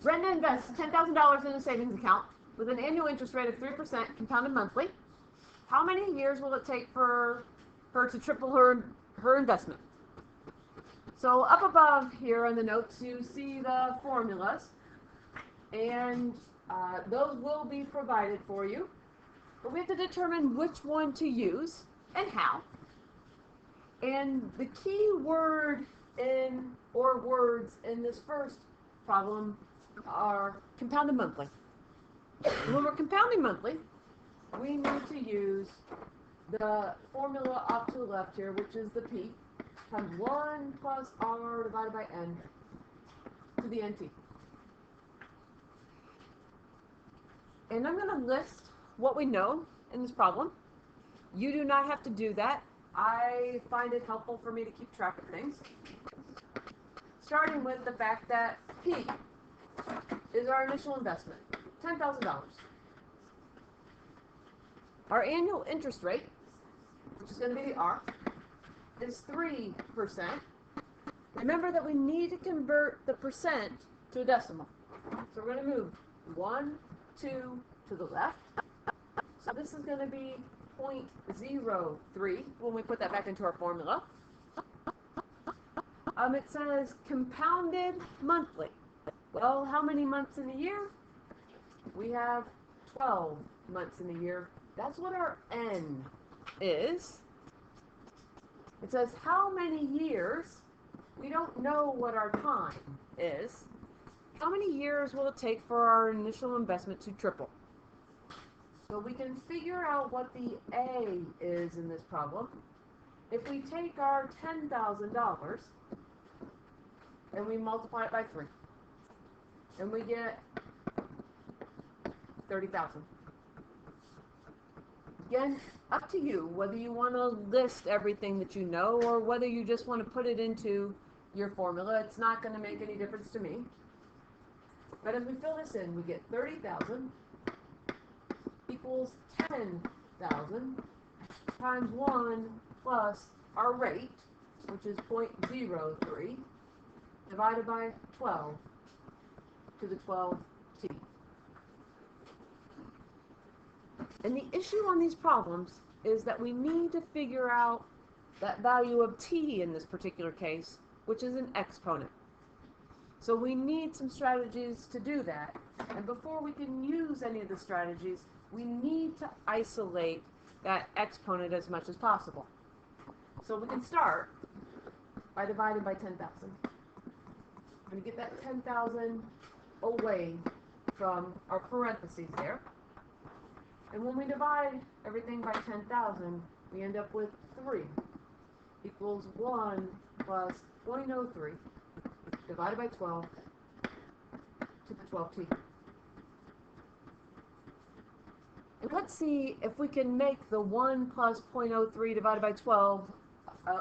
Brenda invests $10,000 in a savings account with an annual interest rate of 3% compounded monthly. How many years will it take for her to triple her investment? So up above here in the notes, you see the formulas, and those will be provided for you. But we have to determine which one to use and how. And the key word or words in this first problem are compounded monthly. When we're compounding monthly, we need to use the formula off to the left here, which is the P, times 1 plus R divided by N to the NT. And I'm going to list what we know in this problem. You do not have to do that. I find it helpful for me to keep track of things. Starting with the fact that P is our initial investment, $10,000. Our annual interest rate, which is going to be the R, is 3%. Remember that we need to convert the percent to a decimal. So we're going to move 1, 2 to the left. So this is going to be 0.03 when we put that back into our formula. It says compounded monthly. Well, how many months in a year? We have 12 months in a year. That's what our N is. It says how many years? We don't know what our time is. How many years will it take for our initial investment to triple? So we can figure out what the A is in this problem. If we take our $10,000 and we multiply it by 3, and we get 30,000. Again, up to you whether you want to list everything that you know or whether you just want to put it into your formula. It's not going to make any difference to me. But as we fill this in, we get 30,000 equals 10,000 times 1 plus our rate, which is 0.03, divided by 12 to the 12t. And the issue on these problems is that we need to figure out that value of t in this particular case, which is an exponent. So we need some strategies to do that. And before we can use any of the strategies, we need to isolate that exponent as much as possible. So we can start by dividing by 10,000. I'm going to get that 10,000 away from our parentheses there. And when we divide everything by 10,000, we end up with 3 equals 1 plus 0.03 divided by 12 to the 12t. And let's see if we can make the 1 plus 0.03 divided by 12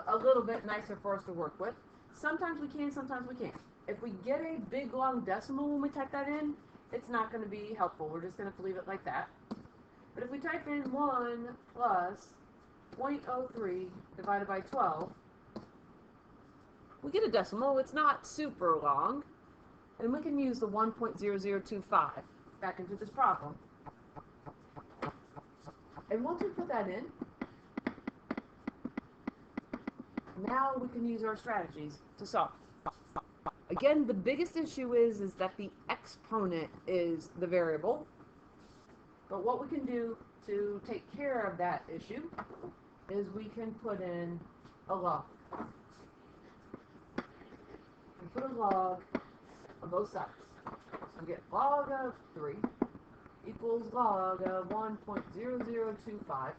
a little bit nicer for us to work with. Sometimes we can, sometimes we can't. If we get a big long decimal when we type that in, it's not going to be helpful. We're just going to have to leave it like that. But if we type in 1 plus 0.03 divided by 12, we get a decimal. It's not super long. And we can use the 1.0025 back into this problem. And once we put that in, now we can use our strategies to solve. Again, the biggest issue is that the exponent is the variable. But what we can do to take care of that issue is we can put in a log. We put a log on both sides. So we get log of 3 equals log of 1.0025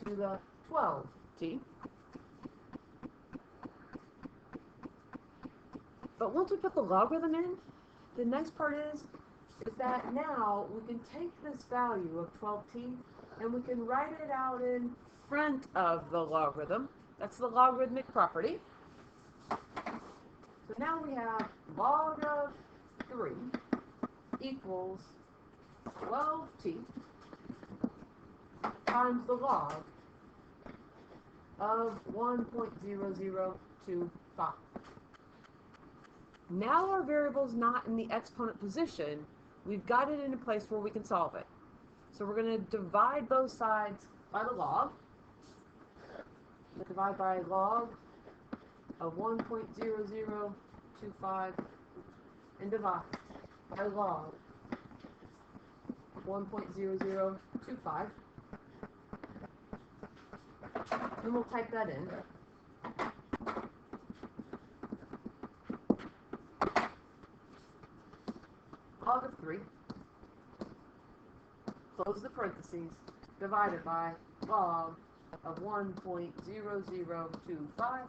to the 12t. But once we put the logarithm in, the next part is that now we can take this value of 12t and we can write it out in front of the logarithm. That's the logarithmic property. So now we have log of 3 equals 12t times the log of 1.0025. Now our variable's not in the exponent position. We've got it in a place where we can solve it. So we're going to divide both sides by the log. We'll divide by log of 1.0025 and divide by log of 1.0025. And we'll type that in. Log of 3, close the parentheses, divided by log of 1.0025,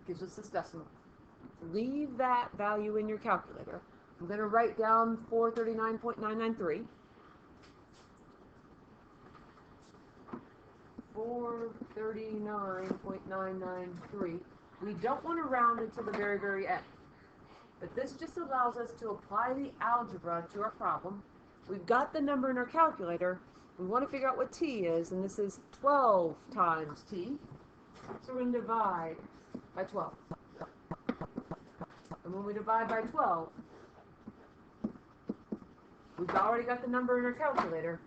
gives us this decimal. Leave that value in your calculator. I'm going to write down 439.993. 439.993. We don't want to round it to the very, very end. But this just allows us to apply the algebra to our problem. We've got the number in our calculator. We want to figure out what t is, and this is 12 times t. So we're going to divide by 12. And when we divide by 12, we've already got the number in our calculator.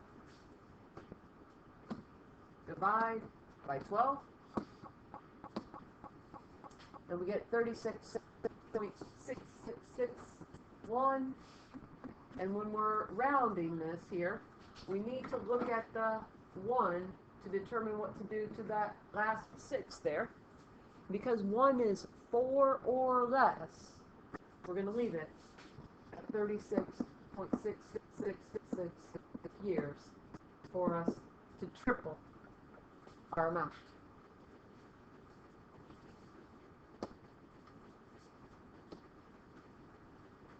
Divide by 12, and we get 36.6661. And when we're rounding this here, we need to look at the 1 to determine what to do to that last 6 there. Because 1 is 4 or less, we're going to leave it at 36.6666 years for us to triple our amount.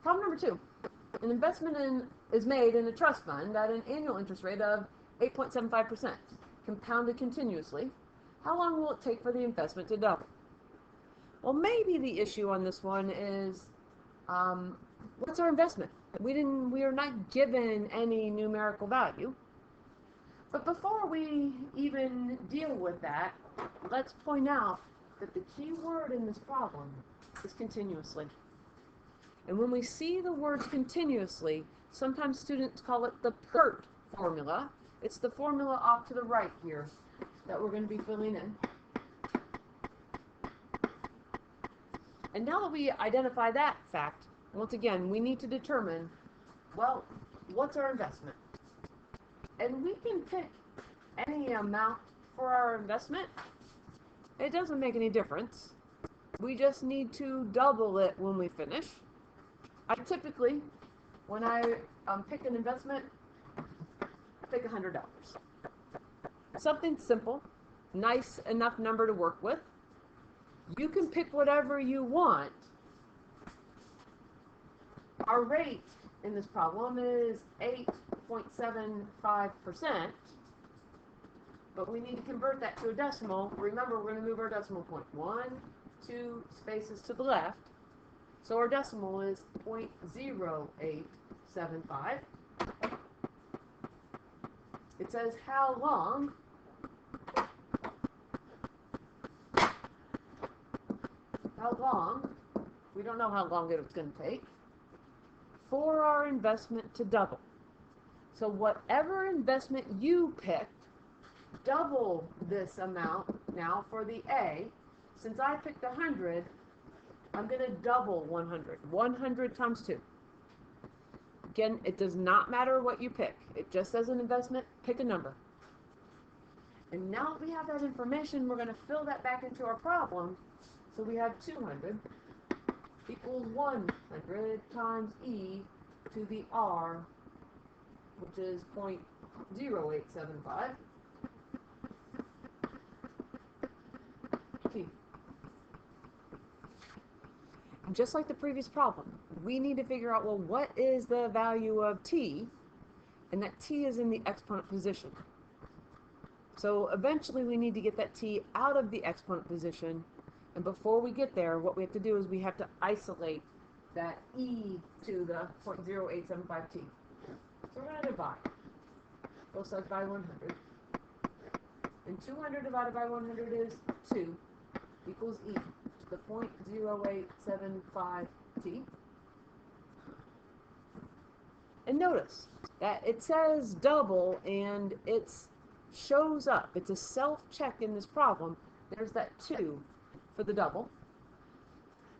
Problem number 2. An investment is made in a trust fund at an annual interest rate of 8.75%, compounded continuously. How long will it take for the investment to double? Well, maybe the issue on this one is, what's our investment? We are not given any numerical value. But before we even deal with that, let's point out that the key word in this problem is continuously. And when we see the words continuously, sometimes students call it the PERT formula. It's the formula off to the right here that we're going to be filling in. And now that we identify that fact, once again, we need to determine, well, what's our investment? And we can pick any amount for our investment. It doesn't make any difference. We just need to double it when we finish. I typically, when I pick an investment, I pick $100. Something simple, nice enough number to work with. You can pick whatever you want. Our rate in this problem is 8.75%, but we need to convert that to a decimal. Remember, we're going to move our decimal point 1, 2 spaces to the left. So our decimal is 0.0875. It says how long we don't know how long it's going to take for our investment to double. So whatever investment you picked, double this amount now for the A. Since I picked 100, I'm going to double 100. 100 times 2. Again, it does not matter what you pick. It just says an investment, pick a number. And now that we have that information, we're going to fill that back into our problem. So we have 200 equals 100 times e to the r, which is 0.0875 t. And just like the previous problem, we need to figure out, well, what is the value of t? And that t is in the exponent position. So eventually we need to get that t out of the exponent position. And before we get there, what we have to do is we have to isolate that e to the 0.0875t. So we're going to divide both sides by 100. And 200 divided by 100 is 2 equals e. the 0.0875t. And notice that it says double and it shows up. It's a self-check in this problem. There's that 2 for the double.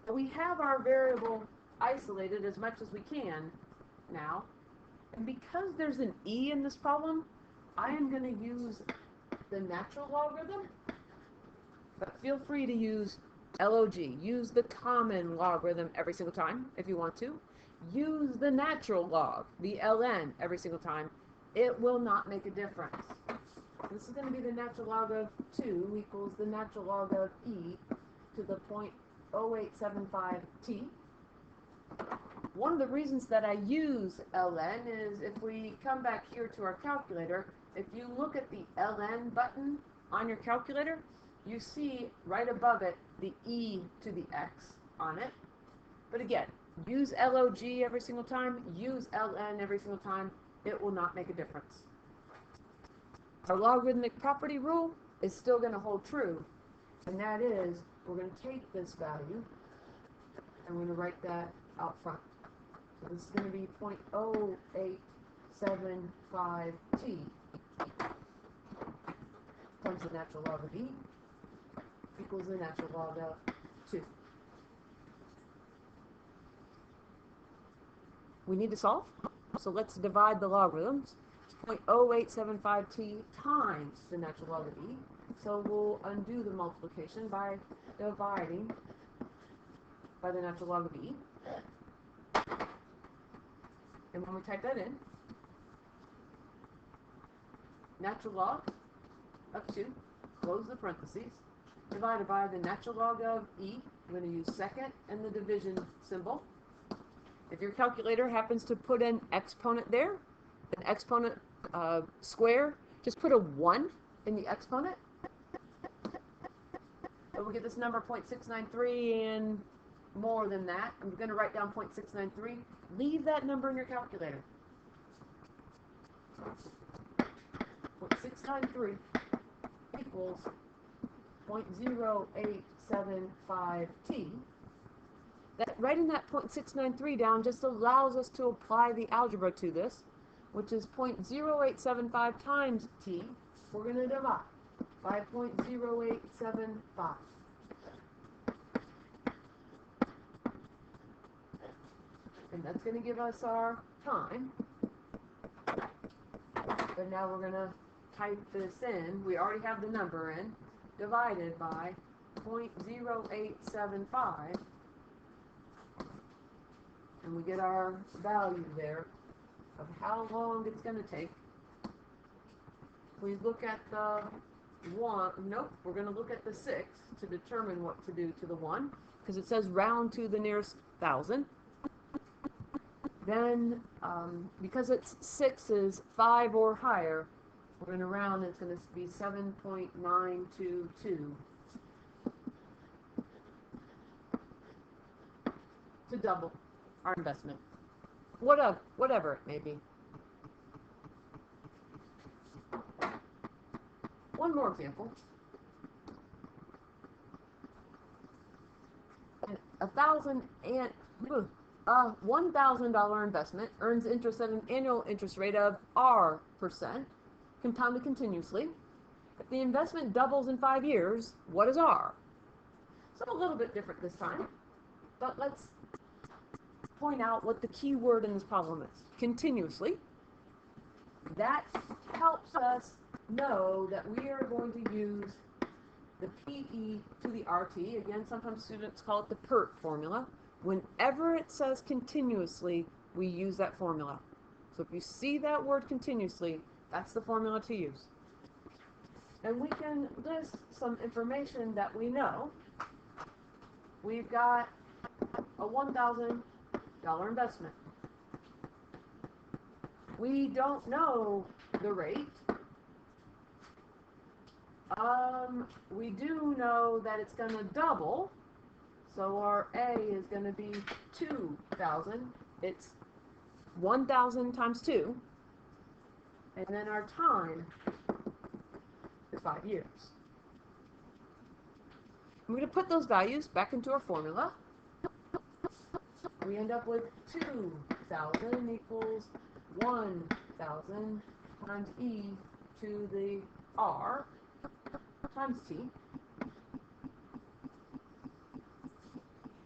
And we have our variable isolated as much as we can now. And because there's an e in this problem, I am going to use the natural logarithm. But feel free to use log. Use the common logarithm every single time if you want to. Use the natural log, the ln, every single time. It will not make a difference. This is going to be the natural log of 2 equals the natural log of e to the 0.0875t. One of the reasons that I use ln is if we come back here to our calculator, if you look at the ln button on your calculator, you see right above it the e to the x on it. But again, use log every single time, use ln every single time. It will not make a difference. Our logarithmic property rule is still going to hold true, and that is we're going to take this value and we're going to write that out front. So this is going to be 0.0875t times the natural log of e equals the natural log of 2. We need to solve, so let's divide the logarithms. 0.0875t times the natural log of e. So we'll undo the multiplication by dividing by the natural log of e. And when we type that in, natural log of 2, close the parentheses, divided by the natural log of e. I'm going to use second and the division symbol. If your calculator happens to put an exponent there, an exponent square, just put a 1 in the exponent. And we'll get this number 0.693 and more than that. I'm going to write down 0.693. Leave that number in your calculator. 0.693 equals 0.0875t. That writing that 0.693 down just allows us to apply the algebra to this, which is 0.0875 times t. We're going to divide by 0.0875. And that's going to give us our time. But now we're going to type this in. We already have the number in. Divided by 0.0875. And we get our value there of how long it's going to take. We look at the 1. Nope, we're going to look at the 6 to determine what to do to the 1, because it says round to the nearest 1,000. Then, because it's 6 is 5 or higher, we're going to round. It's going to be 7.922 to double our investment, whatever it may be. One more example. $1,000 investment earns interest at an annual interest rate of R%, compounded continuously. If the investment doubles in 5 years, what is R? So a little bit different this time, but let's point out what the key word in this problem is. Continuously. That helps us know that we are going to use the PE to the RT. Again, sometimes students call it the PERT formula. Whenever it says continuously, we use that formula. So if you see that word continuously, that's the formula to use. And we can list some information that we know. We've got a $1,000 investment. We don't know the rate. We do know that it's going to double. So our A is going to be 2,000. It's 1,000 times 2. And then our time is 5 years. We're going to put those values back into our formula. We end up with 2,000 equals 1,000 times e to the r times t.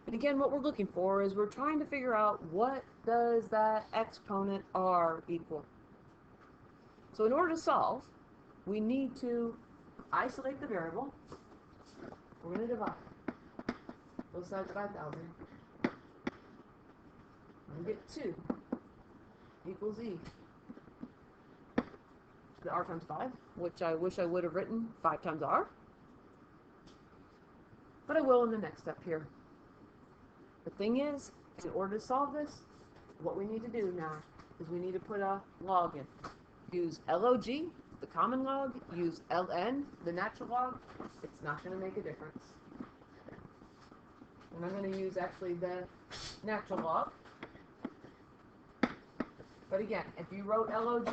And again, what we're looking for is we're trying to figure out what does that exponent r equal. So in order to solve, we need to isolate the variable. We're going to divide both sides by 1,000. We get 2 equals e to the r times 5, which I wish I would have written 5 times r. But I will in the next step here. The thing is, in order to solve this, what we need to do now is we need to put a log in. Use log, the common log, use ln, the natural log. It's not going to make a difference. And I'm going to use actually the natural log. But again, if you wrote log,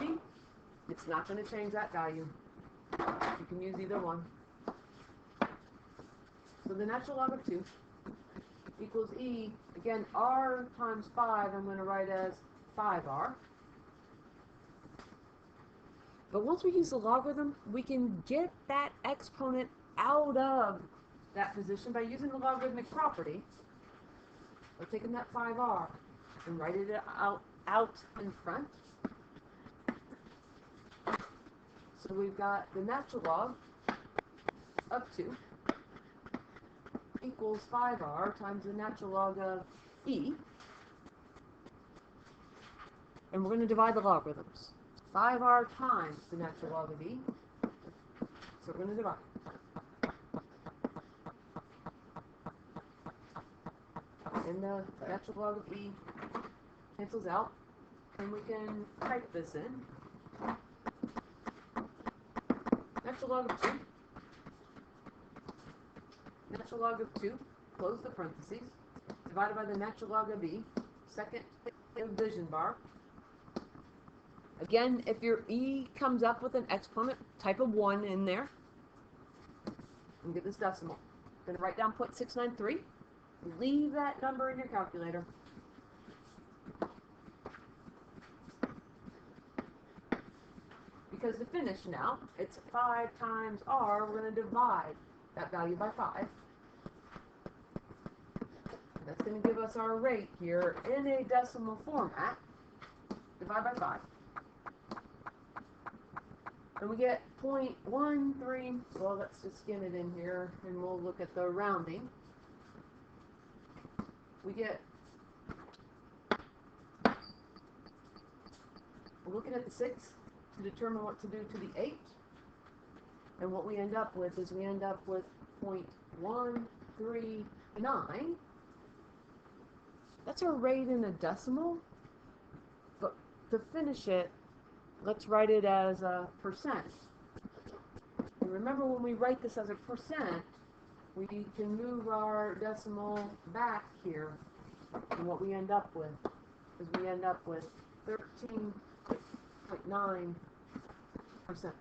it's not going to change that value. You can use either one. So the natural log of 2 equals e, again, r times 5, I'm going to write as 5r. But once we use the logarithm, we can get that exponent out of that position by using the logarithmic property. We're taking that 5r and writing it out in front. So we've got the natural log of 2 equals 5r times the natural log of e. And we're going to divide the logarithms. 5r times the natural log of e. So we're going to divide. And the natural log of e cancels out. And we can type this in. Natural log of 2. Natural log of 2, close the parentheses, divided by the natural log of e, second division bar. Again, if your e comes up with an exponent, type a 1 in there and get this decimal. I'm going to write down 0.693. Leave that number in your calculator. Because to finish now, it's 5 times r. We're going to divide that value by 5. That's going to give us our rate here in a decimal format. Divide by 5. And we get 0.13. Well, let's just skim it in here and we'll look at the rounding. We get, we're looking at the 6 to determine what to do to the 8. And what we end up with is we end up with 0.139. That's our rate in a decimal. But to finish it, let's write it as a percent. And remember, when we write this as a percent, we can move our decimal back here. And what we end up with is we end up with 13.9%.